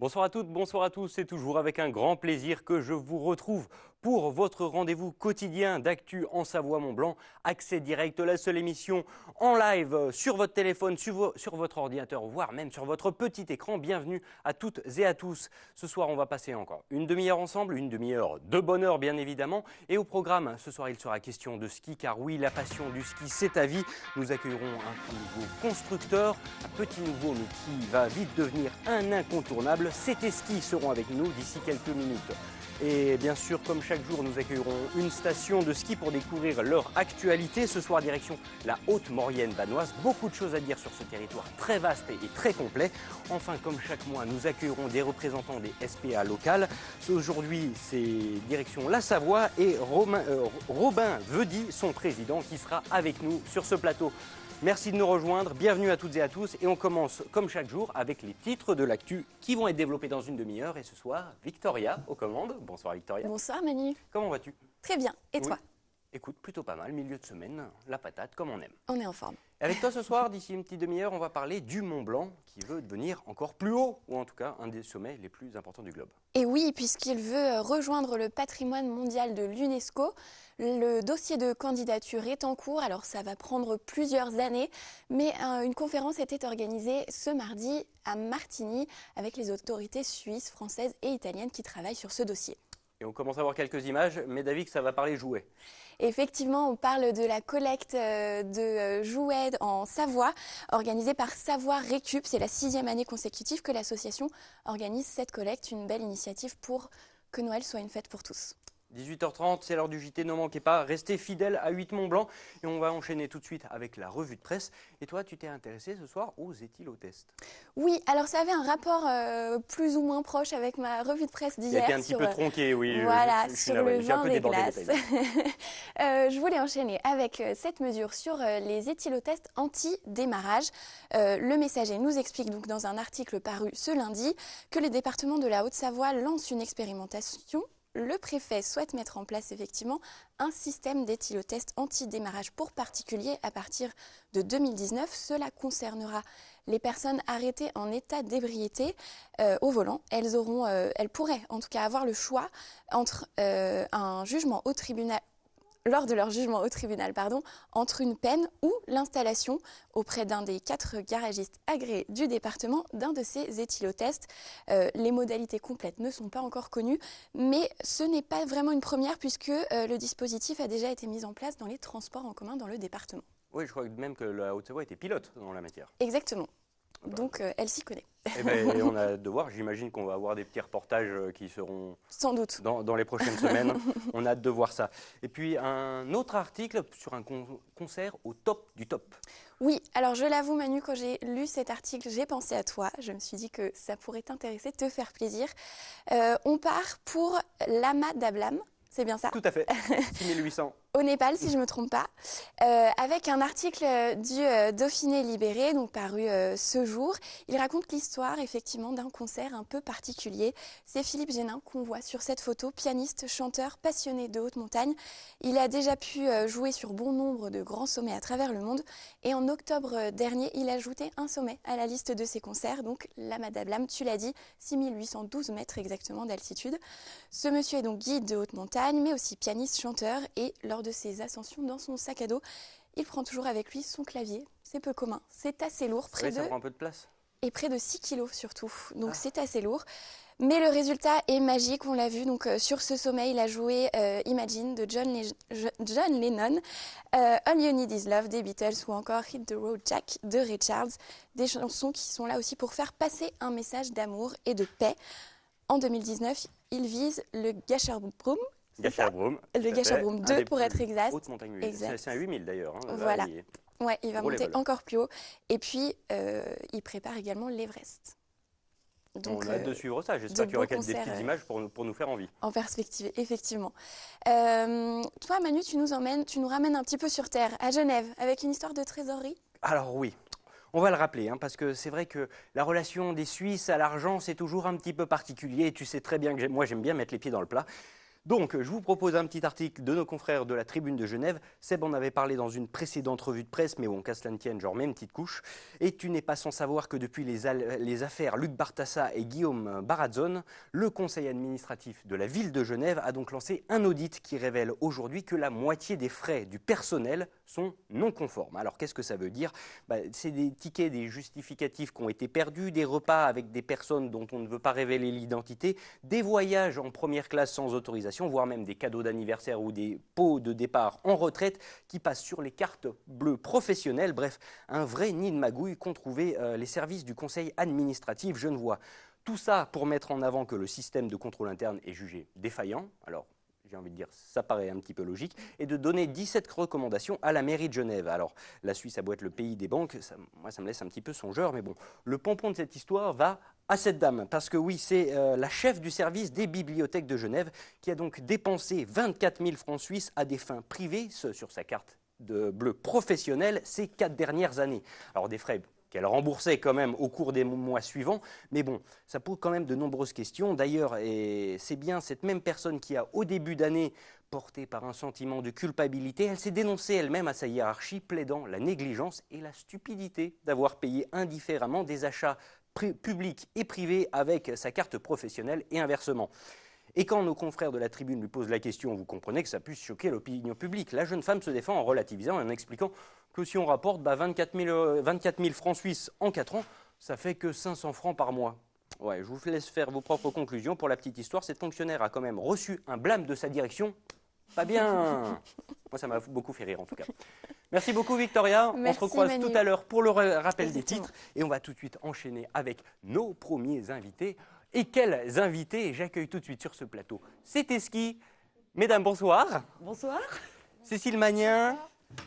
Bonsoir à toutes, bonsoir à tous. C'est toujours avec un grand plaisir que je vous retrouve pour votre rendez-vous quotidien d'actu en Savoie-Mont-Blanc. Accès direct, la seule émission en live sur votre téléphone, sur votre ordinateur, voire même sur votre petit écran. Bienvenue à toutes et à tous. Ce soir, on va passer encore une demi-heure ensemble, une demi-heure de bonheur bien évidemment. Et au programme, ce soir, il sera question de ski, car oui, la passion du ski, c'est à vie. Nous accueillerons un nouveau constructeur, un petit nouveau, mais qui va vite devenir un incontournable. CT Ski seront avec nous d'ici quelques minutes. Et bien sûr, comme chaque jour, nous accueillerons une station de ski pour découvrir leur actualité. Ce soir, direction la Haute-Maurienne vanoise. Beaucoup de choses à dire sur ce territoire très vaste et très complet. Enfin, comme chaque mois, nous accueillerons des représentants des SPA locales. Aujourd'hui, c'est direction la Savoie et Robin Veudy, son président, qui sera avec nous sur ce plateau. Merci de nous rejoindre, bienvenue à toutes et à tous et on commence comme chaque jour avec les titres de l'actu qui vont être développés dans une demi-heure et ce soir, Victoria aux commandes. Bonsoir Victoria. Bonsoir Manu. Comment vas-tu? Très bien, et toi? Écoute, plutôt pas mal, milieu de semaine, la patate comme on aime. On est en forme. Avec toi ce soir, d'ici une petite demi-heure, on va parler du Mont Blanc qui veut devenir encore plus haut, ou en tout cas un des sommets les plus importants du globe. Et oui, puisqu'il veut rejoindre le patrimoine mondial de l'UNESCO, le dossier de candidature est en cours, alors ça va prendre plusieurs années, mais une conférence était organisée ce mardi à Martigny avec les autorités suisses, françaises et italiennes qui travaillent sur ce dossier. Et on commence à voir quelques images, mais David, ça va parler jouets. Effectivement, on parle de la collecte de jouets en Savoie, organisée par Savoie Récup. C'est la 6e année consécutive que l'association organise cette collecte, une belle initiative pour que Noël soit une fête pour tous. 18h30, c'est l'heure du JT, ne manquez pas, restez fidèles à 8 Mont Blanc et on va enchaîner tout de suite avec la revue de presse. Et toi, tu t'es intéressé ce soir aux éthylotests. Oui, alors ça avait un rapport plus ou moins proche avec ma revue de presse d'hier. Il a été un petit peu tronqué, oui. Voilà, sur le vin des glaces. Je voulais enchaîner avec cette mesure sur les éthylotests anti-démarrage. Le Messager nous explique donc dans un article paru ce lundi que les départements de la Haute-Savoie lancent une expérimentation. Le préfet souhaite mettre en place effectivement un système d'éthylotest anti-démarrage pour particuliers à partir de 2019. Cela concernera les personnes arrêtées en état d'ébriété au volant. Elles pourraient en tout cas avoir le choix entre un jugement au tribunal. Lors de leur jugement au tribunal, entre une peine ou l'installation auprès d'un des 4 garagistes agréés du département d'un de ces éthylotests. Les modalités complètes ne sont pas encore connues, mais ce n'est pas vraiment une première puisque le dispositif a déjà été mis en place dans les transports en commun dans le département. Oui, je crois même que la Haute-Savoie était pilote dans la matière. Exactement. Donc elle s'y connaît. Eh ben, on a hâte de voir, j'imagine qu'on va avoir des petits reportages qui seront sans doute dans les prochaines semaines. On a hâte de voir ça. Et puis un autre article sur un concert au top du top. Oui, alors je l'avoue Manu, quand j'ai lu cet article, j'ai pensé à toi. Je me suis dit que ça pourrait t'intéresser, te faire plaisir. On part pour l'Ama d'Ablam. C'est bien ça? Tout à fait, 6800. Au Népal, si je ne me trompe pas, avec un article du Dauphiné Libéré, donc paru ce jour. Il raconte l'histoire effectivement d'un concert un peu particulier. C'est Philippe Génin qu'on voit sur cette photo, pianiste, chanteur, passionné de haute montagne. Il a déjà pu jouer sur bon nombre de grands sommets à travers le monde. Et en octobre dernier, il a ajouté un sommet à la liste de ses concerts, donc l'Ama d'Ablam, tu l'as dit, 6812 mètres exactement d'altitude. Ce monsieur est donc guide de haute montagne, mais aussi pianiste, chanteur, et lors de ses ascensions dans son sac à dos, il prend toujours avec lui son clavier. C'est peu commun, c'est assez lourd, ça prend un peu de place. Et près de 6 kilos surtout, donc c'est assez lourd. Mais le résultat est magique, on l'a vu, donc sur ce sommet, il a joué Imagine de John Lennon, All You Need Is Love des Beatles ou encore Hit the Road Jack de Ray Charles, des chansons qui sont là aussi pour faire passer un message d'amour et de paix. En 2019, il vise le Gasherbrum. Le Gasherbrum 2 pour être exact. C'est un 8000 d'ailleurs. Hein. Voilà. Il va monter encore plus haut. Et puis, il prépare également l'Everest. Donc, on a hâte de suivre ça. J'espère qu'il y aura des petites images pour nous faire envie. En perspective, effectivement. Toi, Manu, tu nous ramènes un petit peu sur Terre, à Genève, avec une histoire de trésorerie. Alors oui. On va le rappeler, parce que c'est vrai que la relation des Suisses à l'argent, c'est toujours un petit peu particulier. Et tu sais très bien que moi, j'aime bien mettre les pieds dans le plat. Donc, je vous propose un petit article de nos confrères de la Tribune de Genève. Seb en avait parlé dans une précédente revue de presse, mais bon, qu'à cela ne tienne, genre même petite couche. Et tu n'es pas sans savoir que depuis les affaires Luc Bartassa et Guillaume Barazzone, le conseil administratif de la ville de Genève a donc lancé un audit qui révèle aujourd'hui que la moitié des frais du personnel sont non conformes. Alors, qu'est-ce que ça veut dire? C'est des tickets, des justificatifs qui ont été perdus, des repas avec des personnes dont on ne veut pas révéler l'identité, des voyages en première classe sans autorisation, voire même des cadeaux d'anniversaire ou des pots de départ en retraite qui passent sur les cartes bleues professionnelles. Bref, un vrai nid de magouille qu'ont trouvé les services du conseil administratif genevois. Tout ça pour mettre en avant que le système de contrôle interne est jugé défaillant. Alors, j'ai envie de dire, ça paraît un petit peu logique, et de donner 17 recommandations à la mairie de Genève. Alors, la Suisse a beau être le pays des banques, moi ça me laisse un petit peu songeur, mais bon, le pompon de cette histoire va à cette dame, parce que oui, c'est la chef du service des bibliothèques de Genève qui a donc dépensé 24 000 francs suisses à des fins privées sur sa carte de bleu professionnelle ces 4 dernières années. Alors, des frais qu'elle remboursait quand même au cours des mois suivants. Mais bon, ça pose quand même de nombreuses questions. D'ailleurs, et c'est bien cette même personne qui a, au début d'année, portée par un sentiment de culpabilité, elle s'est dénoncée elle-même à sa hiérarchie, plaidant la négligence et la stupidité d'avoir payé indifféremment des achats publics et privés avec sa carte professionnelle et inversement. Et quand nos confrères de la Tribune lui posent la question, vous comprenez que ça puisse choquer l'opinion publique. La jeune femme se défend en relativisant et en expliquant que si on rapporte 24 000 francs suisses en 4 ans, ça fait que 500 francs par mois. Ouais, je vous laisse faire vos propres conclusions. Pour la petite histoire, cette fonctionnaire a quand même reçu un blâme de sa direction. Pas bien. Moi, ça m'a beaucoup fait rire en tout cas. Merci beaucoup Victoria. Merci, on se recroise Manu. tout à l'heure pour le rappel des Exactement. titres. Et on va tout de suite enchaîner avec nos premiers invités. Et quels invités j'accueille tout de suite sur ce plateau? C'est Eski. Mesdames, bonsoir. Bonsoir. Cécile Magnin,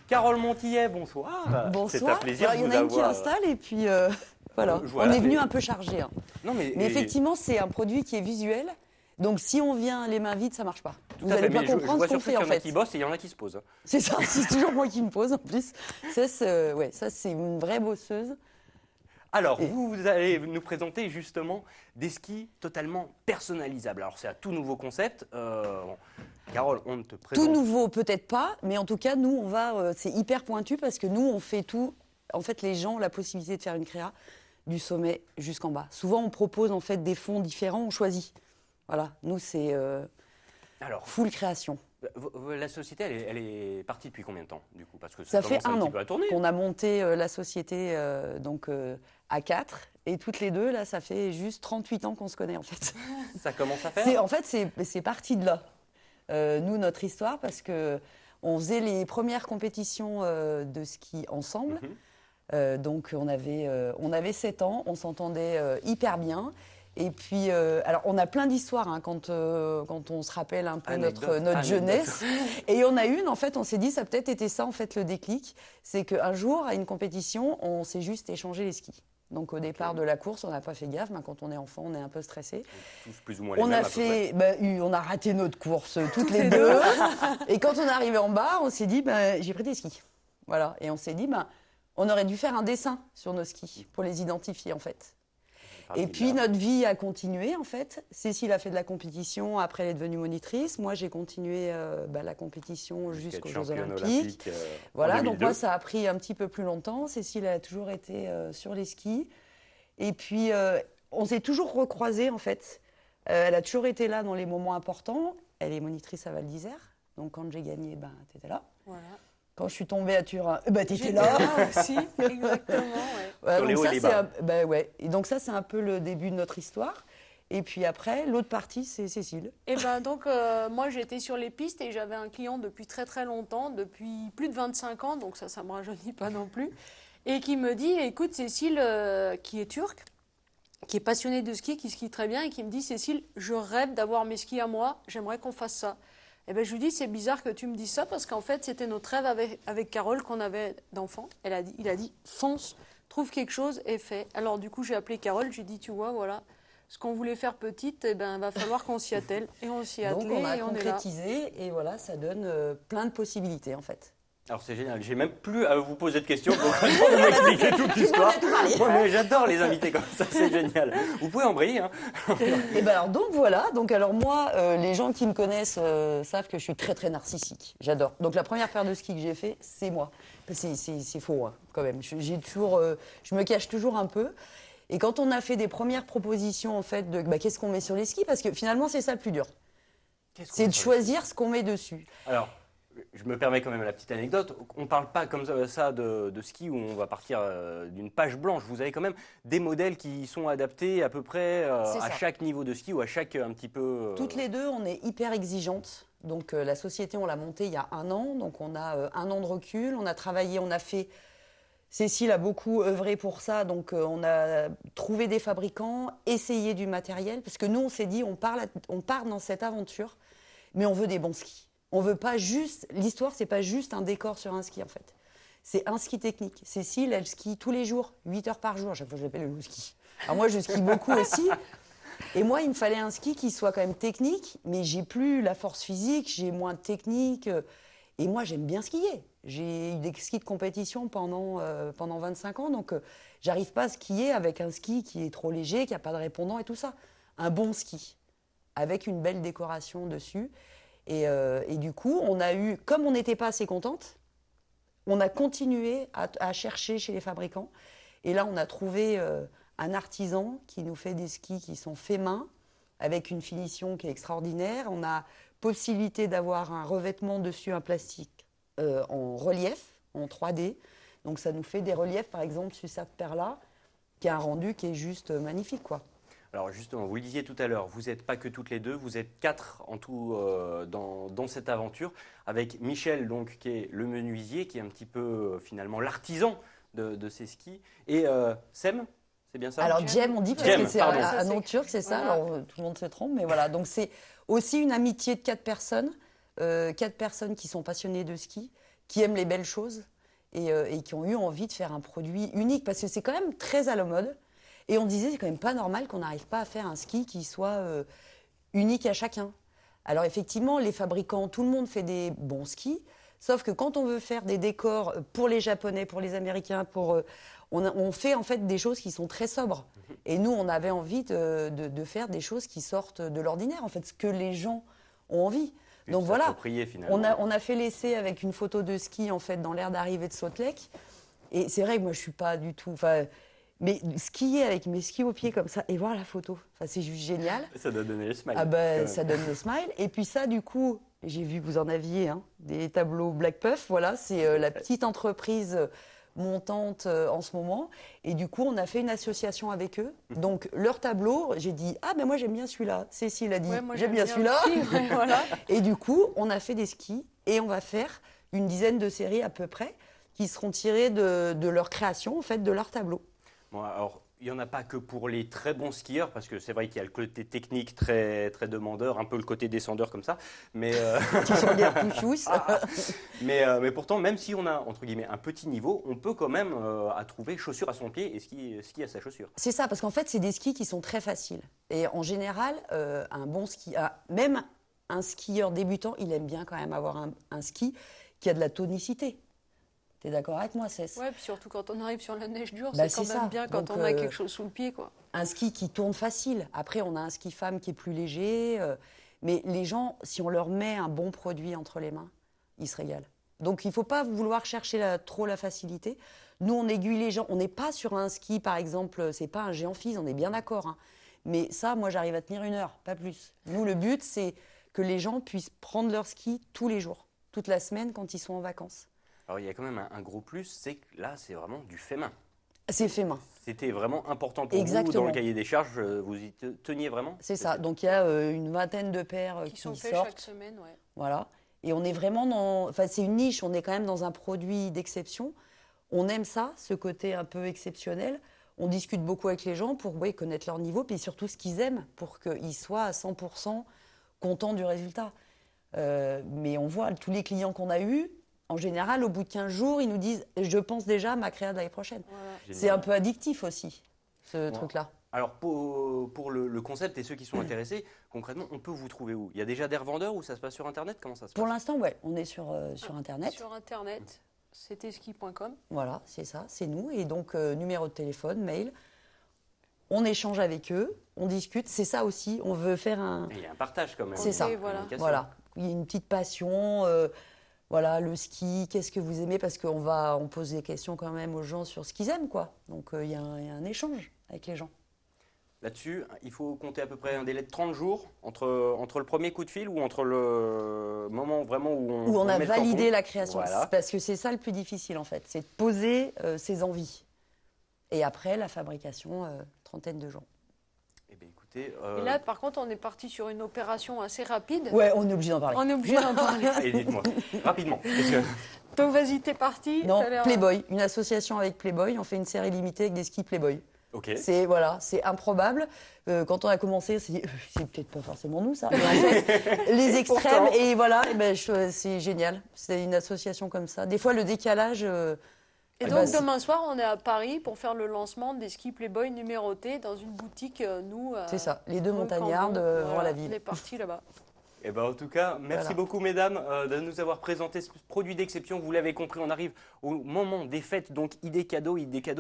Carole Montillet, bonsoir. Bonsoir. C'est un plaisir Alors, de il y vous en a une qui avoir. installe et puis voilà. Voilà. On est venu un peu chargé. Hein. Non, Mais effectivement, c'est un produit qui est visuel. Donc si on vient les mains vides, ça marche pas. tout Vous à fait, n'allez pas mais je comprendre vois ce qu'on surtout fait qu'il en y en a fait. qui bossent et il y en a qui se posent. C'est ça, c'est toujours moi qui me pose en plus. Ça, c'est une vraie bosseuse. Alors, vous allez nous présenter justement des skis totalement personnalisables. Alors, c'est un tout nouveau concept. Bon, Carole, on ne te présente Tout nouveau, peut-être pas, mais en tout cas, nous, on va. C'est hyper pointu parce que nous, on fait tout. En fait, les gens ont la possibilité de faire une créa du sommet jusqu'en bas. Souvent, on propose en fait des fonds différents, on choisit. Voilà, nous, c'est Alors, full création. la société, elle est partie depuis combien de temps, du coup? Parce que Ça commence fait un petit an peu à tourner. qu'on a monté la société à 4 et toutes les deux, là, ça fait juste 38 ans qu'on se connaît en fait. Ça commence à faire. En fait, c'est parti de là, nous, notre histoire, parce qu'on faisait les premières compétitions de ski ensemble. Donc, on avait 7 ans, on s'entendait hyper bien. Et puis, alors, on a plein d'histoires hein, quand on se rappelle un peu notre jeunesse. Et il y en a une, en fait, on s'est dit, ça a peut-être été ça, en fait, le déclic. C'est qu'un jour, à une compétition, on s'est juste échangé les skis. Donc, au départ de la course, on n'a pas fait gaffe. Mais quand on est enfant, on est un peu stressé. Tous plus ou moins les mêmes, On a raté notre course toutes les deux. Et quand on est arrivé en bas, on s'est dit, j'ai pris des skis. Voilà. Et on s'est dit, on aurait dû faire un dessin sur nos skis pour les identifier, en fait. Et puis notre vie a continué en fait. Cécile a fait de la compétition, après elle est devenue monitrice. Moi j'ai continué la compétition jusqu'aux Jeux Olympiques. Voilà, donc moi ça a pris un petit peu plus longtemps. Cécile a toujours été sur les skis. Et puis on s'est toujours recroisés en fait. Elle a toujours été là dans les moments importants. Elle est monitrice à Val d'Isère. Donc quand j'ai gagné, tu étais là. Voilà. Quand je suis tombée à Turin, tu étais là aussi, exactement. Ouais. Sur les hauts et les bas. Et donc ça, c'est un peu le début de notre histoire. Et puis après, l'autre partie, c'est Cécile. Et donc, moi, j'étais sur les pistes et j'avais un client depuis très très longtemps, depuis plus de 25 ans, donc ça ne me rajeunit pas non plus, et qui me dit, écoute, Cécile, qui est turque, qui est passionnée de ski, qui skie très bien, et qui me dit, Cécile, je rêve d'avoir mes skis à moi, j'aimerais qu'on fasse ça. Et je lui dis, c'est bizarre que tu me dises ça, parce qu'en fait, c'était notre rêve avec Carole qu'on avait d'enfant. Il a dit, fonce, trouve quelque chose et fais. Alors du coup, j'ai appelé Carole, je lui ai dit, tu vois, voilà, ce qu'on voulait faire petite, va falloir qu'on s'y attelle. Et on s'y est attelé Donc on a et on est là. concrétisé et voilà, ça donne plein de possibilités en fait. Alors c'est génial, j'ai même plus à vous poser de questions, donc vous m'expliquez toute l'histoire. Moi, mais j'adore les invités comme ça, c'est génial. Vous pouvez embrayer. Hein. Et ben alors donc voilà, alors moi, les gens qui me connaissent savent que je suis très très narcissique. J'adore. Donc la première paire de skis que j'ai fait, c'est moi. C'est faux hein, quand même. Je me cache toujours un peu. Et quand on a fait des premières propositions en fait de qu'est-ce qu'on met sur les skis, parce que finalement c'est ça le plus dur. C'est de choisir ce qu'on met dessus. Alors, je me permets quand même la petite anecdote. On ne parle pas comme ça de ski où on va partir d'une page blanche. Vous avez quand même des modèles qui sont adaptés à peu près à chaque niveau de ski ou à chaque un petit peu... Toutes les deux, on est hyper exigeantes. Donc la société, on l'a montée il y a 1 an. Donc on a 1 an de recul. On a travaillé, on a fait... Cécile a beaucoup œuvré pour ça. Donc on a trouvé des fabricants, essayé du matériel. Parce que nous, on s'est dit, on part dans cette aventure, mais on veut des bons skis. On veut pas juste... L'histoire, c'est pas juste un décor sur un ski, en fait. C'est un ski technique. Cécile, elle skie tous les jours, 8 heures par jour. À chaque fois, je l'appelle le loup ski. Alors moi, je skie beaucoup aussi. Et moi, il me fallait un ski qui soit quand même technique, mais j'ai plus la force physique, j'ai moins de technique. Et moi, j'aime bien skier. J'ai eu des skis de compétition pendant 25 ans, donc j'arrive pas à skier avec un ski qui est trop léger, qui n'a pas de répondant et tout ça. Un bon ski, avec une belle décoration dessus. Et du coup, on a eu, comme on n'était pas assez contente, on a continué à chercher chez les fabricants. Et là, on a trouvé un artisan qui nous fait des skis qui sont faits main, avec une finition qui est extraordinaire. On a possibilité d'avoir un revêtement dessus, un plastique en relief, en 3D. Donc ça nous fait des reliefs, par exemple, sur cette paire-là, qui a un rendu qui est juste magnifique, quoi. Alors justement, vous le disiez tout à l'heure, vous n'êtes pas que toutes les deux, vous êtes 4 en tout dans cette aventure, avec Michel, donc, qui est le menuisier, qui est un petit peu finalement l'artisan de ces skis, et Sem, c'est bien ça? Alors Jem, on dit parce que c'est un nom turc, c'est ça, voilà. Alors tout le monde se trompe, mais voilà. Donc c'est aussi une amitié de 4 personnes, 4 personnes qui sont passionnées de ski, qui aiment les belles choses, et qui ont eu envie de faire un produit unique, parce que c'est quand même très à la mode. Et on disait, c'est quand même pas normal qu'on n'arrive pas à faire un ski qui soit unique à chacun. Alors effectivement, les fabricants, tout le monde fait des bons skis, sauf que quand on veut faire des décors pour les Japonais, pour les Américains, on fait en fait des choses qui sont très sobres. Et nous, on avait envie de faire des choses qui sortent de l'ordinaire, en fait, ce que les gens ont envie. Donc voilà, on a fait l'essai avec une photo de ski en fait dans l'aire d'arrivée de Salt Lake. Et c'est vrai que moi, je suis pas du tout... Mais skier avec mes skis aux pieds comme ça et voir la photo, c'est juste génial. Ça doit donner le smile. Ah ben, ça donne le smile. Et puis ça, du coup, j'ai vu que vous en aviez des tableaux Black Puff. Voilà, c'est la petite entreprise montante en ce moment. Et du coup, on a fait une association avec eux. Donc, leur tableau, j'ai dit, ah ben moi j'aime bien celui-là. Cécile a dit, ouais, j'aime bien celui-là. Ouais, voilà. Et du coup, on a fait des skis et on va faire une dizaine de séries à peu près qui seront tirées de leur création, en fait, de leur tableau. Bon, alors, il n'y en a pas que pour les très bons skieurs, parce que c'est vrai qu'il y a le côté technique très, très demandeur, un peu le côté descendeur comme ça. Mais, mais pourtant, même si on a, entre guillemets, un petit niveau, on peut quand même trouver chaussure à son pied et ski à sa chaussure. C'est ça, parce qu'en fait, c'est des skis qui sont très faciles. Et en général, un bon ski, même un skieur débutant, il aime bien quand même avoir un ski qui a de la tonicité. T'es d'accord avec moi, Cess? Ouais, puis surtout quand on arrive sur la neige dure, c'est quand même bien quand on a quelque chose sous le pied, quoi. Un ski qui tourne facile. Après, on a un ski femme qui est plus léger. Mais les gens, si on leur met un bon produit entre les mains, ils se régalent. Donc, il ne faut pas vouloir chercher trop la facilité. Nous, on aiguille les gens. On n'est pas sur un ski, par exemple, c'est pas un géant fils, on est bien d'accord. Hein. Mais ça, moi, j'arrive à tenir 1 heure, pas plus. Nous, le but, c'est que les gens puissent prendre leur ski tous les jours, toute la semaine quand ils sont en vacances. Alors, il y a quand même un gros plus, c'est que là, c'est vraiment du fait main. C'est fait main. C'était vraiment important pour vous dans le cahier des charges, vous y teniez vraiment? C'est ça, donc il y a une vingtaine de paires qui sont sortent. faits chaque semaine, ouais. Voilà, et on est vraiment dans... Enfin, c'est une niche, on est quand même dans un produit d'exception. On aime ça, ce côté un peu exceptionnel. On discute beaucoup avec les gens pour connaître leur niveau, puis surtout ce qu'ils aiment, pour qu'ils soient à 100% contents du résultat. Mais on voit tous les clients qu'on a eus, en général, au bout de 15 jours, ils nous disent « je pense déjà à ma créa de l'année prochaine voilà. ». C'est un peu addictif aussi, ce truc-là. Alors pour le concept et ceux qui sont intéressés, concrètement, on peut vous trouver où? Il y a déjà des revendeurs ou ça se passe sur Internet? Comment ça se passe? Pour l'instant, ouais, on est sur Internet. Sur Internet, cteski.com. Voilà, c'est ça, c'est nous. Et donc, numéro de téléphone, mail. On échange avec eux, on discute. C'est ça aussi, on veut faire un... Il y a un partage quand même. C'est ça, voilà. Il y a une petite passion, voilà, le ski, qu'est-ce que vous aimez? Parce on pose des questions quand même aux gens sur ce qu'ils aiment, quoi. Donc, il y a un échange avec les gens. Là-dessus, il faut compter à peu près un délai de 30 jours entre le premier coup de fil ou entre le moment vraiment où on a met le validé tampon. la création. Voilà. Parce que c'est ça le plus difficile, en fait. C'est de poser ses envies. Et après, la fabrication, trentaine de gens. Eh bien, écoutez, Et là, par contre, on est parti sur une opération assez rapide. Ouais, on est obligé d'en parler. On est obligé d'en parler. allez, dites-moi, rapidement. Donc, vas-y, t'es parti. Non, T'as l'air- Playboy, une association avec Playboy. On fait une série limitée avec des skis Playboy. Ok. C'est improbable. Quand on a commencé, on s'est dit, c'est peut-être pas forcément nous, ça. Mais en fait, les extrêmes, pourtant. et voilà, c'est génial. C'est une association comme ça. Des fois, le décalage... Et donc, demain soir, on est à Paris pour faire le lancement des skis Playboy numérotés dans une boutique, nous. C'est ça, les deux rue montagnards Cambon. devant Voilà, la ville. On est parti là-bas. Eh ben, en tout cas, merci Voilà. beaucoup, mesdames, de nous avoir présenté ce produit d'exception. Vous l'avez compris, on arrive au moment des fêtes, donc idée cadeau,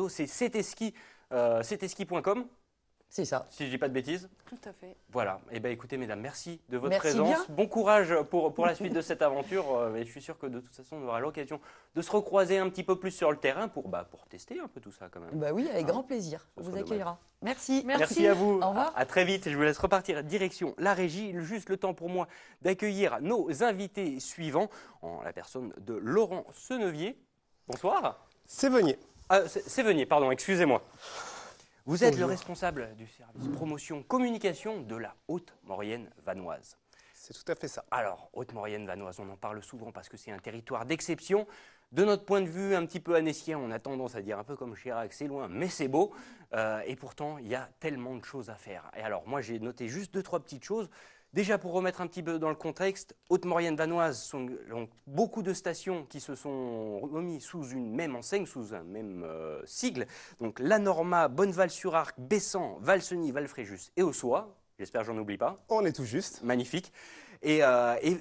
c'est cteski, cteski.com, C'est ça. si je dis pas de bêtises. Tout à fait. Voilà. Eh ben, écoutez, mesdames, merci de votre Merci présence. bien. Bon courage pour la suite de cette aventure. Mais je suis sûr que de toute façon, on aura l'occasion de se recroiser un petit peu plus sur le terrain pour tester un peu tout ça quand même. Bah oui, avec grand plaisir. Ce On sera vous accueillera. Merci. Merci à vous. Au revoir. À très vite. Je vous laisse repartir direction la régie. Juste le temps pour moi d'accueillir nos invités suivants en la personne de Laurent Senevier. Bonsoir. Sévenier. Sévenier, pardon, excusez-moi. Vous êtes le Bonjour. responsable du service promotion communication de la Haute-Maurienne vanoise. C'est tout à fait ça. Alors, Haute-Maurienne vanoise, on en parle souvent parce que c'est un territoire d'exception. De notre point de vue un petit peu annécien, on a tendance à dire un peu comme Chirac, c'est loin, mais c'est beau. Et pourtant, il y a tellement de choses à faire. Et alors, moi, j'ai noté juste 2-3 petites choses. Déjà, pour remettre un petit peu dans le contexte, Haute-Maurienne vanoise sont donc beaucoup de stations qui se sont remises sous une même enseigne, sous un même sigle. Donc, La Norma, Bonneval-sur-Arc, Bessan, Valseny, Valfréjus et Ossois. J'espère que j'en oublie pas. On est tout juste. Magnifique. Et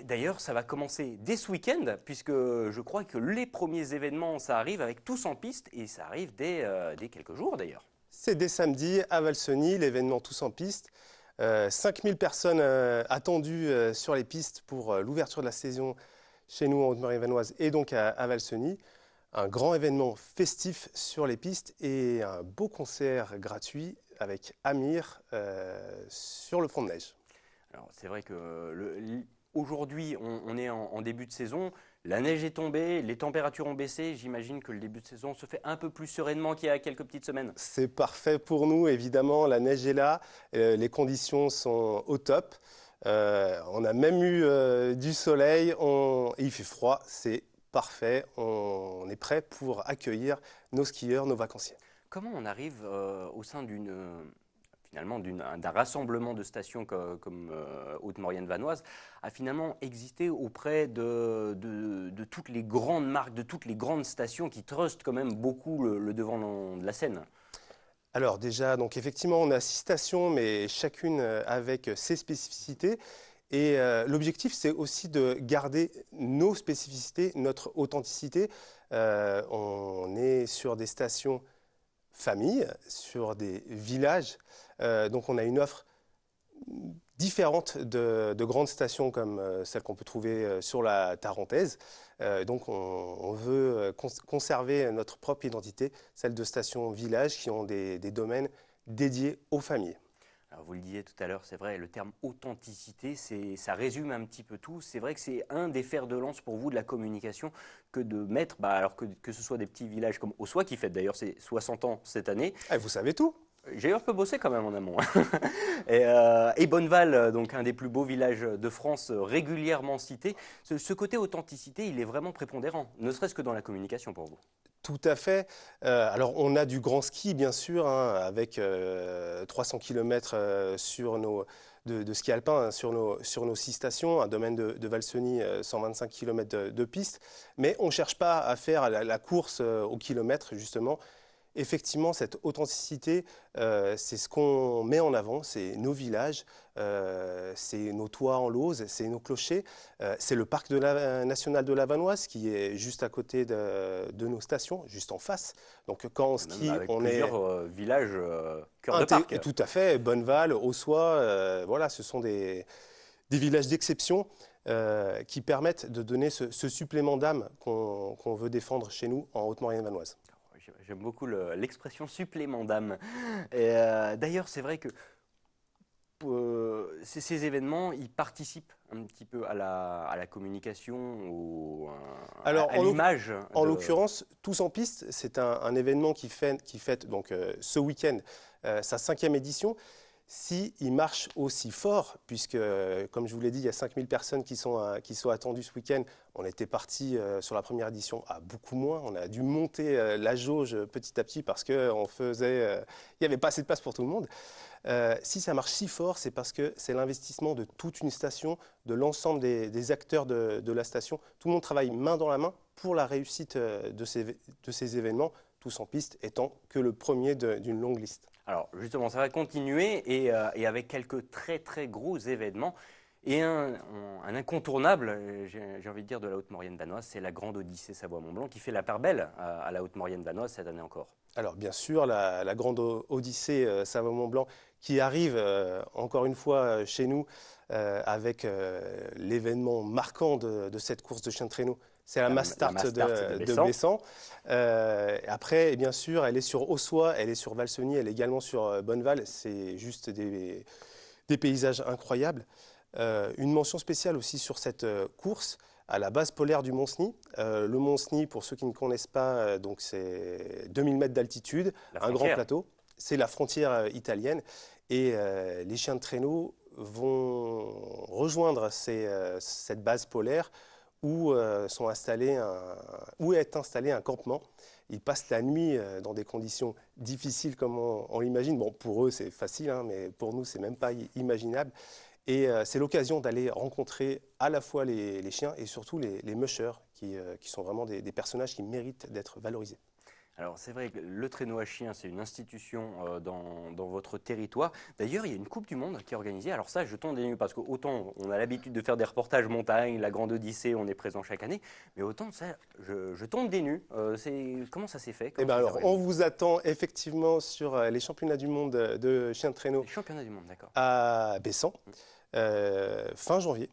d'ailleurs, ça va commencer dès ce week-end, puisque je crois que les premiers événements, ça arrive avec Tous en piste, et ça arrive dès quelques jours d'ailleurs. C'est dès samedi à Valseny, l'événement Tous en piste. 5000 personnes attendues sur les pistes pour l'ouverture de la saison chez nous en Haute-Maurienne vanoise et donc à Valseny. Un grand événement festif sur les pistes et un beau concert gratuit avec Amir sur le front de neige. Alors c'est vrai que aujourd'hui, on est en début de saison, la neige est tombée, les températures ont baissé, j'imagine que le début de saison se fait un peu plus sereinement qu'il y a quelques petites semaines. C'est parfait pour nous, évidemment, la neige est là, les conditions sont au top. On a même eu du soleil, il fait froid, c'est parfait, on est prêt pour accueillir nos skieurs, nos vacanciers. Comment on arrive au sein d'un rassemblement de stations comme Haute-Maurienne vanoise à finalement exister auprès de toutes les grandes marques, de toutes les grandes stations qui trustent quand même beaucoup le devant de la scène? Alors déjà, donc effectivement, on a 6 stations, mais chacune avec ses spécificités. Et l'objectif, c'est aussi de garder nos spécificités, notre authenticité. On est sur des stations familles, sur des villages. Donc on a une offre différente de grandes stations comme celles qu'on peut trouver sur la Tarentaise. Donc on veut conserver notre propre identité, celle de stations villages qui ont des domaines dédiés aux familles. Alors vous le disiez tout à l'heure, c'est vrai, le terme authenticité, ça résume un petit peu tout. C'est vrai que c'est un des fers de lance pour vous de la communication que de mettre, alors que ce soit des petits villages comme Ossois, qui fête d'ailleurs ses 60 ans cette année. Ah, vous savez tout. J'ai un peu bossé quand même en amont. Et Bonneval, donc un des plus beaux villages de France, régulièrement cité. Ce côté authenticité, il est vraiment prépondérant, ne serait-ce que dans la communication pour vous. Tout à fait. Alors, on a du grand ski, bien sûr, avec 300 km de ski alpin sur nos 6 stations, un domaine de Valseny, 125 km de piste. Mais on ne cherche pas à faire la course au kilomètre, justement. effectivement, cette authenticité, c'est ce qu'on met en avant, c'est nos villages, c'est nos toits en lauze, c'est nos clochers, c'est le parc national de la Vanoise qui est juste à côté de nos stations, juste en face. Donc quand on skie, avec on plusieurs villages cœur de parc. Tout à fait, Bonneval, Ossois, voilà, ce sont des villages d'exception qui permettent de donner ce supplément d'âme qu'on veut défendre chez nous en Haute-Maurienne vanoise. J'aime beaucoup l'expression supplément d'âme. D'ailleurs, c'est vrai que ces événements, ils participent un petit peu à la communication, à l'image. En l'occurrence, Tous en piste, c'est un événement qui fête donc, ce week-end sa 5e édition. S'il marche aussi fort, puisque, comme je vous l'ai dit, il y a 5000 personnes qui sont attendues ce week-end. On était parti sur la première édition à beaucoup moins. On a dû monter la jauge petit à petit parce qu'il n'y avait pas assez de place pour tout le monde. Si ça marche si fort, c'est parce que c'est l'investissement de toute une station, de l'ensemble des acteurs de la station. Tout le monde travaille main dans la main pour la réussite de ces événements, Tous en piste étant que le premier d'une longue liste. Alors justement, ça va continuer et avec quelques très très gros événements. Et un incontournable, j'ai envie de dire, de la Haute-Maurienne vanoise, c'est la Grande Odyssée Savoie-Mont-Blanc qui fait la part belle à la Haute-Maurienne vanoise cette année encore. Alors bien sûr, la Grande Odyssée Savoie-Mont-Blanc qui arrive encore une fois chez nous avec l'événement marquant de cette course de chien de traîneau. C'est la Mastart de Bessan. Après, bien sûr, elle est sur Ossois, elle est sur Valseny, elle est également sur Bonneval. C'est juste des paysages incroyables. Une mention spéciale aussi sur cette course à la base polaire du Mont-Cenis. Le Mont-Cenis, pour ceux qui ne connaissent pas, donc c'est 2000 mètres d'altitude, un grand plateau. C'est la frontière italienne. Et les chiens de traîneau vont rejoindre cette base polaire où est installé un campement. Ils passent la nuit dans des conditions difficiles comme on l'imagine. Bon, pour eux, c'est facile, hein, mais pour nous, c'est même pas imaginable. Et c'est l'occasion d'aller rencontrer à la fois les chiens et surtout les mushers, qui sont vraiment des personnages qui méritent d'être valorisés. Alors c'est vrai que le traîneau à chiens, c'est une institution dans votre territoire. D'ailleurs, il y a une Coupe du Monde qui est organisée. Alors ça, je tombe des nues parce qu'autant on a l'habitude de faire des reportages montagne, la Grande Odyssée, on est présent chaque année, mais autant ça, je tombe des nues. Comment ça s'est fait? On vous attend effectivement sur les championnats du monde de chiens de traîneau. Les championnats du monde, d'accord. À Bessan, fin janvier.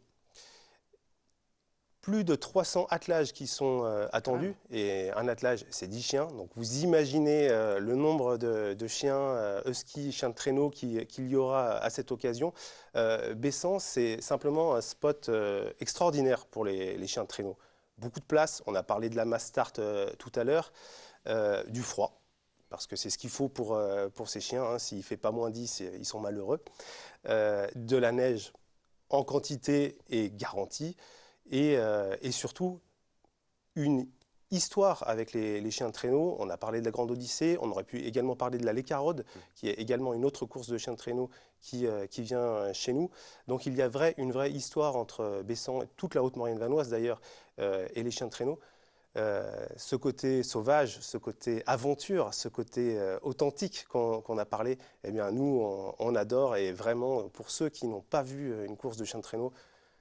Plus de 300 attelages qui sont attendus, et un attelage, c'est 10 chiens. Donc vous imaginez le nombre de chiens husky, chiens de traîneau qu'il y aura à cette occasion. Bessan, c'est simplement un spot extraordinaire pour les chiens de traîneau. Beaucoup de place, on a parlé de la Mastart tout à l'heure, du froid, parce que c'est ce qu'il faut pour ces chiens, hein. S'il ne fait pas moins 10, ils sont malheureux. De la neige en quantité et garantie. Et surtout, une histoire avec les chiens de traîneau. On a parlé de la Grande Odyssée, on aurait pu également parler de la Lécarode, qui est également une autre course de chiens de traîneau qui vient chez nous. Donc il y a une vraie histoire entre Bessan et toute la Haute-Maurienne vanoise d'ailleurs, et les chiens de traîneau. Ce côté sauvage, ce côté aventure, ce côté authentique qu'on a parlé, eh bien nous, on adore. Et vraiment, pour ceux qui n'ont pas vu une course de chiens de traîneau,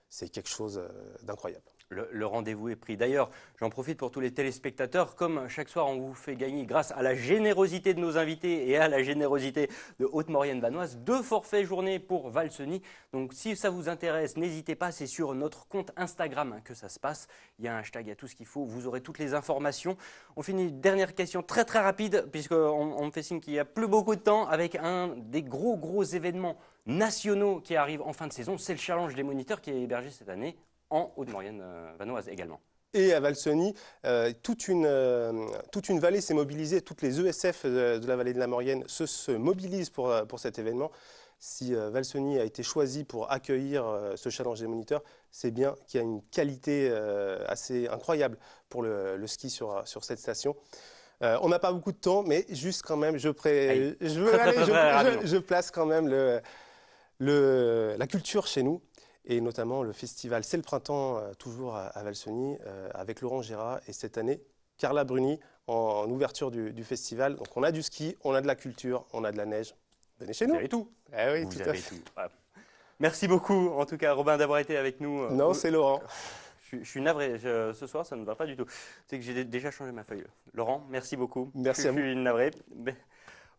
c'est quelque chose d'incroyable. Le rendez-vous est pris. D'ailleurs, j'en profite pour tous les téléspectateurs. Comme chaque soir, on vous fait gagner, grâce à la générosité de nos invités et à la générosité de Haute-Maurienne vanoise, 2 forfaits journée pour Valseny. Donc, si ça vous intéresse, n'hésitez pas. C'est sur notre compte Instagram que ça se passe. Il y a un hashtag, il y a tout ce qu'il faut. Vous aurez toutes les informations. On finit une dernière question très très rapide, puisqu'on me fait signe qu'il n'y a plus beaucoup de temps, avec un des gros événements nationaux qui arrive en fin de saison. C'est le Challenge des moniteurs qui est hébergé cette année en Haute-Maurienne vanoise également. Et à Valseny, toute une vallée s'est mobilisée, toutes les ESF de la vallée de la Maurienne se mobilisent pour cet événement. Si Valseny a été choisi pour accueillir ce Challenge des moniteurs, c'est bien qu'il y a une qualité assez incroyable pour le ski sur cette station. On n'a pas beaucoup de temps, mais juste quand même, je place quand même la culture chez nous. Et notamment le festival C'est le printemps, toujours à Valseny, avec Laurent Gérard. Et cette année, Carla Bruni en ouverture du festival. Donc on a du ski, on a de la culture, on a de la neige. Venez chez nous. Vous avez tout. Eh oui, Vous tout à avez fait. tout. Voilà. Merci beaucoup, en tout cas, Robin, d'avoir été avec nous. Non, c'est Laurent. Je suis navré, ce soir, ça ne va pas du tout. C'est que j'ai déjà changé ma feuille. Laurent, merci beaucoup. Merci à vous. Je suis navré.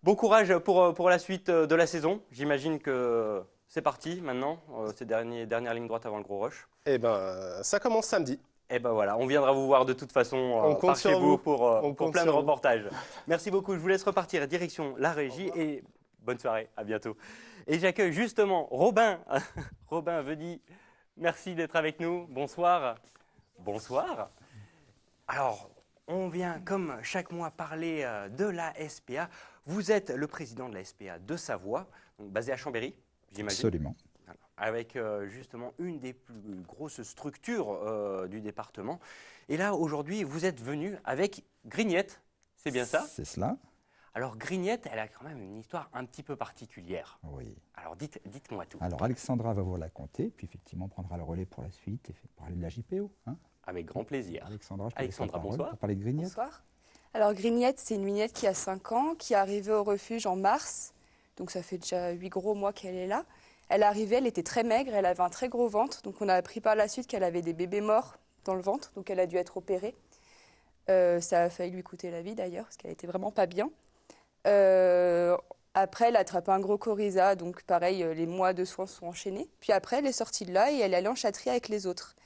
Bon courage pour la suite de la saison. J'imagine que c'est parti maintenant, ces dernières lignes droites avant le gros rush. Eh bien, ça commence samedi. Et ben voilà, on viendra vous voir de toute façon On compte par chez sur vous vous. pour On compte plein de sur vous. reportages. Merci beaucoup, je vous laisse repartir direction la régie et bonne soirée, à bientôt. Et j'accueille justement Robin. Robin Veudy, merci d'être avec nous. Bonsoir. Bonsoir. Alors, on vient comme chaque mois parler de la SPA. Vous êtes le président de la SPA de Savoie, donc basé à Chambéry, j'imagine. Absolument. Avec justement une des plus grosses structures du département. Et là, aujourd'hui, vous êtes venu avec Grignette, c'est bien ça? C'est cela. Alors, Grignette, elle a quand même une histoire un petit peu particulière. Oui. Alors, dites-moi tout. Alors, Alexandra va vous la conter, puis effectivement, on prendra le relais pour la suite et parler de la JPO. Hein. Avec grand plaisir. Alexandra, je te Alexandra, laisse la parole bonsoir. pour parler de Grignette. Bonsoir. Alors Grignette, c'est une minette qui a 5 ans, qui est arrivée au refuge en mars. Donc ça fait déjà 8 gros mois qu'elle est là. Elle est arrivée, elle était très maigre, elle avait un très gros ventre. Donc on a appris par la suite qu'elle avait des bébés morts dans le ventre. Donc elle a dû être opérée. Ça a failli lui coûter la vie d'ailleurs, parce qu'elle était vraiment pas bien. Après, elle a attrapé un gros coryza. Donc pareil, les mois de soins sont enchaînés. Puis après, elle est sortie de là et elle est allée en chatterie avec les autres.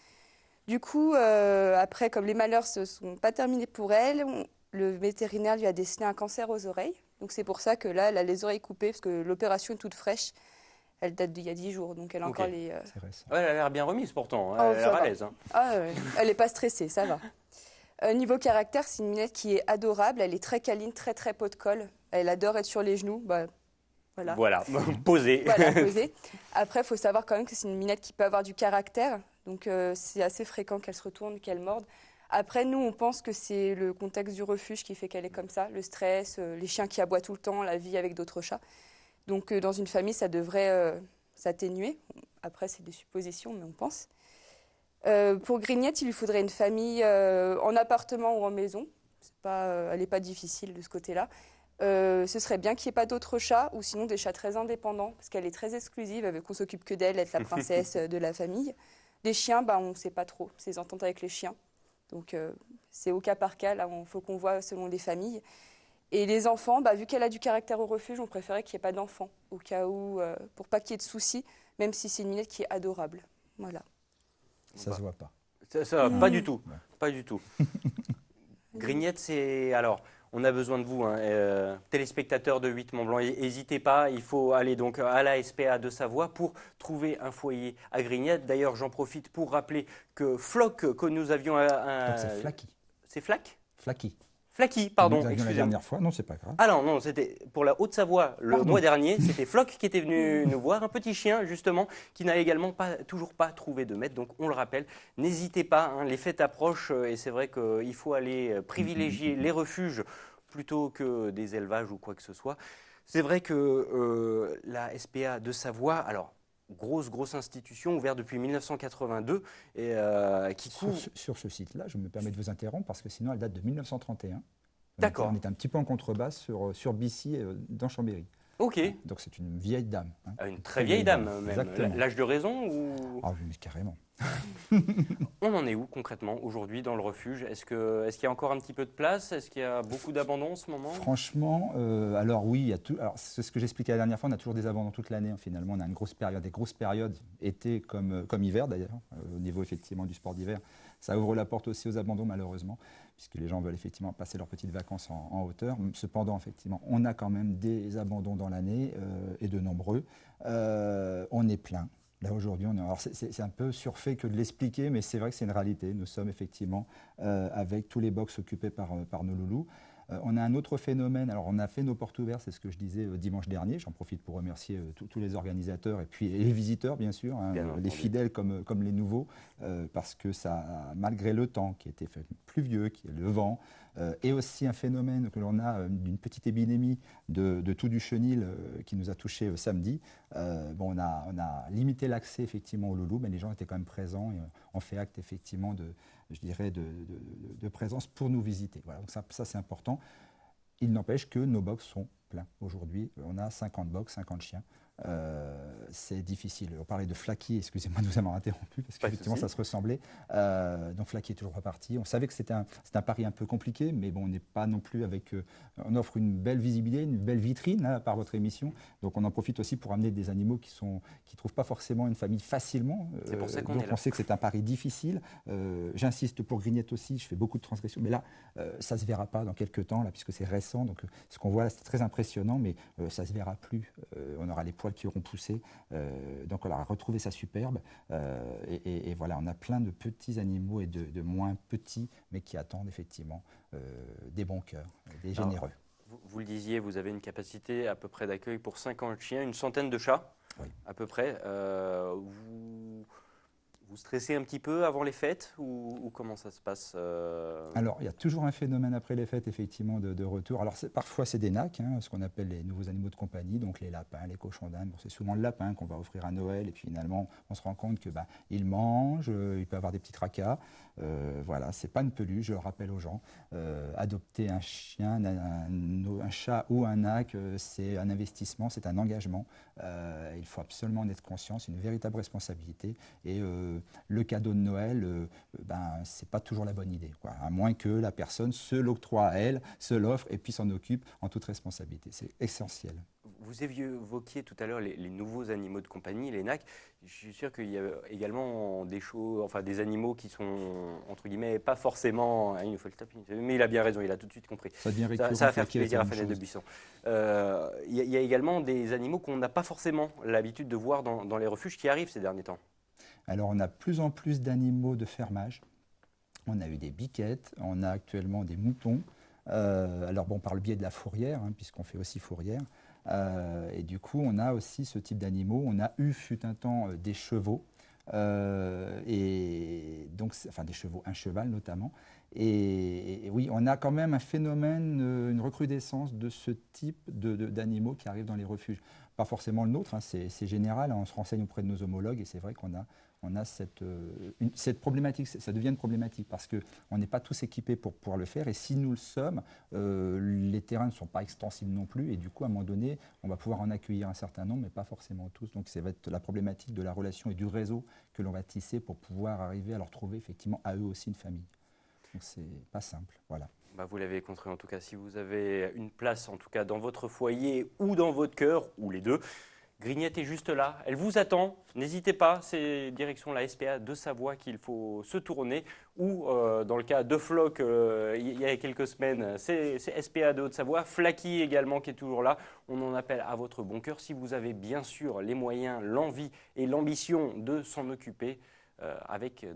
Du coup, après, comme les malheurs ne se sont pas terminés pour elle, le vétérinaire lui a décelé un cancer aux oreilles. Donc c'est pour ça que là, elle a les oreilles coupées, parce que l'opération est toute fraîche. Elle date d'il y a 10 jours, donc elle a encore les... C'est récent. Ouais, elle a l'air bien remise pourtant, hein. Oh, Elle a l'air ça à va. l'aise. Hein. Ah, ouais. Elle n'est pas stressée, ça va. Niveau caractère, c'est une minette qui est adorable. Elle est très câline, très très pot de colle. Elle adore être sur les genoux. Bah, voilà. Voilà, posé. Voilà, posée. Après, il faut savoir quand même que c'est une minette qui peut avoir du caractère. Donc c'est assez fréquent qu'elle se retourne, qu'elle morde. Après, nous, on pense que c'est le contexte du refuge qui fait qu'elle est comme ça. Le stress, les chiens qui aboient tout le temps, la vie avec d'autres chats. Donc dans une famille, ça devrait s'atténuer. Après, c'est des suppositions, mais on pense. Pour Grignette, il lui faudrait une famille en appartement ou en maison. Elle n'est pas difficile de ce côté-là. Ce serait bien qu'il n'y ait pas d'autres chats ou sinon des chats très indépendants parce qu'elle est très exclusive, elle veut qu'on s'occupe que d'elle, être la princesse de la famille. Les chiens, on ne sait pas trop, ses ententes avec les chiens. Donc c'est au cas par cas, là il faut qu'on voit selon les familles. Et les enfants, vu qu'elle a du caractère au refuge, on préférait qu'il n'y ait pas d'enfants au cas où, pour pas qu'il y ait de soucis, même si c'est une minette qui est adorable. Voilà. Ça se voit pas. Ça, pas du tout. Pas du tout. Grignette, c'est... Alors, on a besoin de vous, hein, téléspectateurs de 8 Mont Blanc. N'hésitez pas, il faut aller donc à la SPA de Savoie pour trouver un foyer à Grignette. D'ailleurs, j'en profite pour rappeler que Floc, que nous avions... Donc c'est Flaky. C'est Flac Flaky. Flaky, pardon, Nous avions la excusez-moi. dernière fois, non, c'est pas grave. Ah non, c'était pour la Haute-Savoie le Pardon. mois dernier. C'était Floc qui était venu nous voir, un petit chien justement, qui n'a également toujours pas trouvé de maître. Donc on le rappelle, n'hésitez pas, hein, les fêtes approchent et c'est vrai qu'il faut aller privilégier les refuges plutôt que des élevages ou quoi que ce soit. C'est vrai que la SPA de Savoie, alors grosse institution ouverte depuis 1982 et qui couvre... Sur ce site-là, je me permets de vous interrompre parce que sinon elle date de 1931. D'accord. On est un petit peu en contrebasse sur Bissy, dans Chambéry. Ok, Donc c'est une vieille dame. Hein. une très vieille dame même. Exactement. L'âge de raison ou... Ah oui, carrément. On en est où concrètement aujourd'hui dans le refuge? Est-ce qu'il y a encore un petit peu de place? Est-ce qu'il y a beaucoup d'abandon en ce moment? Franchement, alors oui, il y a tout. Alors c'est ce que j'expliquais la dernière fois. On a toujours des abandons toute l'année. Hein, finalement, on a une grosse période, des grosses périodes, été comme hiver d'ailleurs. Au niveau effectivement du sport d'hiver, ça ouvre la porte aussi aux abandons malheureusement, puisque les gens veulent effectivement passer leurs petites vacances en hauteur. Cependant, effectivement, on a quand même des abandons dans l'année et de nombreux. On est plein. Là aujourd'hui, c'est un peu surfait que de l'expliquer, mais c'est vrai que c'est une réalité. Nous sommes effectivement avec tous les box occupés par nos loulous. On a un autre phénomène. Alors on a fait nos portes ouvertes, c'est ce que je disais dimanche dernier. J'en profite pour remercier tous les organisateurs et puis les visiteurs bien sûr, hein, les fidèles comme les nouveaux, parce que ça, malgré le temps qui était pluvieux, qui est le vent, et aussi un phénomène que l'on a d'une petite épidémie de toux du chenil qui nous a touchés samedi. On a limité l'accès effectivement aux loulous, mais les gens étaient quand même présents et on fait acte effectivement de présence pour nous visiter. Voilà, donc ça c'est important. Il n'empêche que nos box sont pleins. Aujourd'hui, on a 50 box, 50 chiens. C'est difficile. On parlait de Flaky, excusez-moi de vous avoir interrompu, parce qu'effectivement ça se ressemblait. Donc Flaky est toujours reparti. On savait que c'était un pari un peu compliqué, mais bon, on n'est pas non plus avec... on offre une belle visibilité, une belle vitrine hein, par votre émission. Donc on en profite aussi pour amener des animaux qui ne trouvent pas forcément une famille facilement. C'est pour ça qu'on donc est là. on sait que c'est un pari difficile. J'insiste pour Grignette aussi, je fais beaucoup de transgressions, mais là, ça ne se verra pas dans quelques temps, là, puisque c'est récent. Donc ce qu'on voit là, c'est très impressionnant, mais ça ne se verra plus. On aura les poils qui auront poussé. Donc on a retrouvé sa superbe. Et voilà, on a plein de petits animaux et de moins petits, mais qui attendent effectivement des bons cœurs, des généreux. Vous le disiez, vous avez une capacité à peu près d'accueil pour 50 chiens, une centaine de chats, oui. À peu près. Vous stressez un petit peu avant les fêtes ou comment ça se passe Alors, il y a toujours un phénomène après les fêtes, effectivement, de retour. Alors, parfois, c'est des nacs, hein, ce qu'on appelle les nouveaux animaux de compagnie, donc les lapins, les cochons d'Inde. Bon, c'est souvent le lapin qu'on va offrir à Noël, et puis finalement, on se rend compte que il mange, il peut avoir des petits tracas. Voilà, c'est pas une peluche, je le rappelle aux gens. Adopter un chien, un chat ou un nac, c'est un investissement, c'est un engagement. Il faut absolument en être conscient, c'est une véritable responsabilité. Et le cadeau de Noël, c'est pas toujours la bonne idée, quoi. À moins que la personne se l'octroie à elle, se l'offre et puis s'en occupe en toute responsabilité. C'est essentiel. Vous évoquiez tout à l'heure les nouveaux animaux de compagnie, les nacs. Je suis sûr qu'il y a également des animaux qui sont, entre guillemets, pas forcément... il nous faut le taper, mais il a bien raison, il a tout de suite compris. Ça devient récurrent, ça va faire plaisir à Fanette de Buisson. Il y a également des animaux qu'on n'a pas forcément l'habitude de voir dans les refuges qui arrivent ces derniers temps. Alors, on a de plus en plus d'animaux de fermage. On a eu des biquettes, on a actuellement des moutons. Alors, par le biais de la fourrière, hein, puisqu'on fait aussi fourrière. Et du coup, on a aussi ce type d'animaux. On a eu, fut un temps, des chevaux. Et donc, des chevaux, un cheval notamment. Et oui, on a quand même un phénomène, une recrudescence de ce type d'animaux qui arrivent dans les refuges. Pas forcément le nôtre, hein, c'est général, hein, on se renseigne auprès de nos homologues et c'est vrai qu'on a cette problématique, ça devient une problématique parce qu'on n'est pas tous équipés pour pouvoir le faire et si nous le sommes, les terrains ne sont pas extensibles non plus et du coup à un moment donné, on va pouvoir en accueillir un certain nombre mais pas forcément tous. Donc ça va être la problématique de la relation et du réseau que l'on va tisser pour pouvoir arriver à leur trouver effectivement à eux aussi une famille. Donc c'est pas simple, voilà. Vous l'avez compris en tout cas, si vous avez une place en tout cas dans votre foyer ou dans votre cœur, ou les deux, Grignette est juste là, elle vous attend, n'hésitez pas, c'est direction la SPA de Savoie qu'il faut se tourner, ou dans le cas de Floc, il y a quelques semaines, c'est SPA de Haute-Savoie, Flaky également qui est toujours là, on en appelle à votre bon cœur, si vous avez bien sûr les moyens, l'envie et l'ambition de s'en occuper,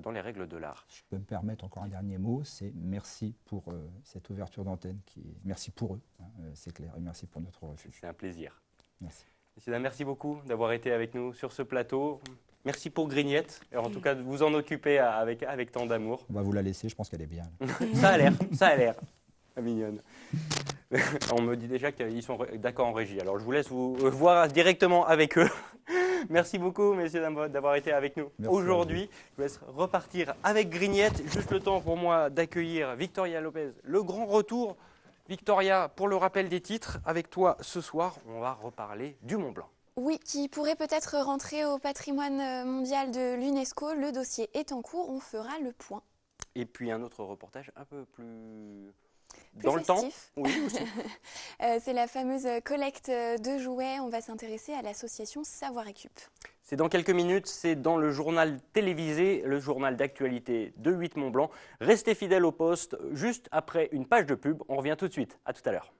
dans les règles de l'art. Je peux me permettre encore un dernier mot, c'est merci pour cette ouverture d'antenne, merci pour eux, hein, c'est clair, et merci pour notre refuge. C'est un plaisir. Merci. Messieurs, dames, merci beaucoup d'avoir été avec nous sur ce plateau. Merci pour Grignette, et en tout cas de vous en occuper avec tant d'amour. On va vous la laisser, je pense qu'elle est bien. Ça a l'air. Mignonne. On me dit déjà qu'ils sont d'accord en régie, alors je vous laisse vous voir directement avec eux. Merci beaucoup, messieurs, dames, d'avoir été avec nous aujourd'hui. Je vous laisse repartir avec Grignette. Juste le temps pour moi d'accueillir Victoria Lopez. Le grand retour. Victoria, pour le rappel des titres, avec toi ce soir, on va reparler du Mont Blanc. Oui, qui pourrait peut-être rentrer au patrimoine mondial de l'UNESCO. Le dossier est en cours, on fera le point. Et puis un autre reportage un peu plus... Dans le temps. Oui, c'est la fameuse collecte de jouets. On va s'intéresser à l'association Savoir Récup. C'est dans quelques minutes, c'est dans le journal télévisé, le journal d'actualité de 8 Mont Blanc. Restez fidèles au poste, juste après une page de pub. On revient tout de suite. À tout à l'heure.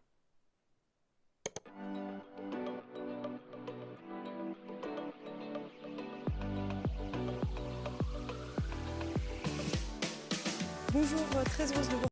Bonjour, très heureuse de vous